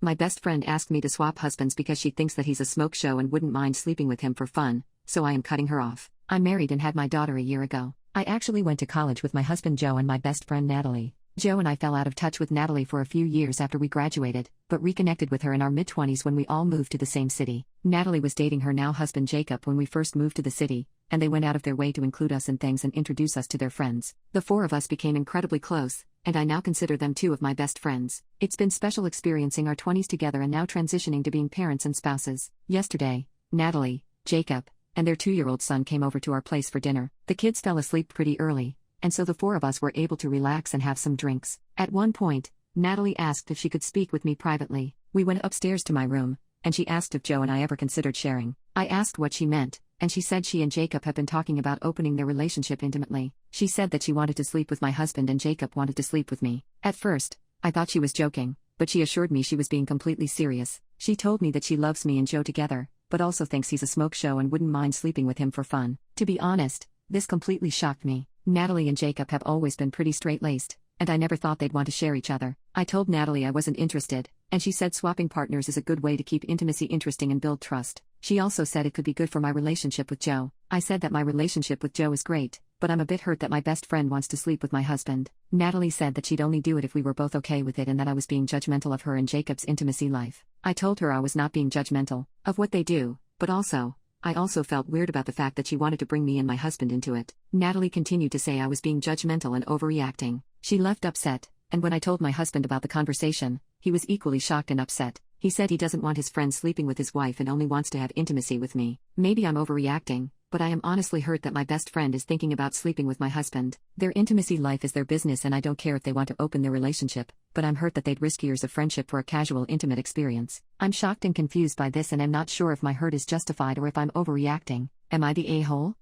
My best friend asked me to swap husbands because she thinks that he's a smoke show and wouldn't mind sleeping with him for fun, so I am cutting her off. I'm married and had my daughter a year ago. I actually went to college with my husband Joe and my best friend Natalie. Joe and I fell out of touch with Natalie for a few years after we graduated, but reconnected with her in our mid-20s when we all moved to the same city. Natalie was dating her now husband Jacob when we first moved to the city, and they went out of their way to include us in things and introduce us to their friends. The four of us became incredibly close, and I now consider them two of my best friends. It's been special experiencing our 20s together and now transitioning to being parents and spouses. Yesterday, Natalie, Jacob, and their 2-year-old son came over to our place for dinner. The kids fell asleep pretty early, and so the four of us were able to relax and have some drinks. At one point, Natalie asked if she could speak with me privately. We went upstairs to my room, and she asked if Joe and I ever considered sharing. I asked what she meant, and she said she and Jacob have been talking about opening their relationship intimately. She said that she wanted to sleep with my husband and Jacob wanted to sleep with me. At first, I thought she was joking, but she assured me she was being completely serious. She told me that she loves me and Joe together, but also thinks he's a smoke show and wouldn't mind sleeping with him for fun. To be honest, this completely shocked me. Natalie and Jacob have always been pretty straight-laced, and I never thought they'd want to share each other. I told Natalie I wasn't interested, and she said swapping partners is a good way to keep intimacy interesting and build trust. She also said it could be good for my relationship with Joe. I said that my relationship with Joe is great, but I'm a bit hurt that my best friend wants to sleep with my husband. Natalie said that she'd only do it if we were both okay with it and that I was being judgmental of her and Jacob's intimacy life. I told her I was not being judgmental of what they do, but I also felt weird about the fact that she wanted to bring me and my husband into it. Natalie continued to say I was being judgmental and overreacting. She left upset, and when I told my husband about the conversation, he was equally shocked and upset. He said he doesn't want his friend sleeping with his wife and only wants to have intimacy with me. Maybe I'm overreacting, but I am honestly hurt that my best friend is thinking about sleeping with my husband. Their intimacy life is their business and I don't care if they want to open their relationship, but I'm hurt that they'd risk years of friendship for a casual intimate experience. I'm shocked and confused by this and I'm not sure if my hurt is justified or if I'm overreacting. Am I the a-hole?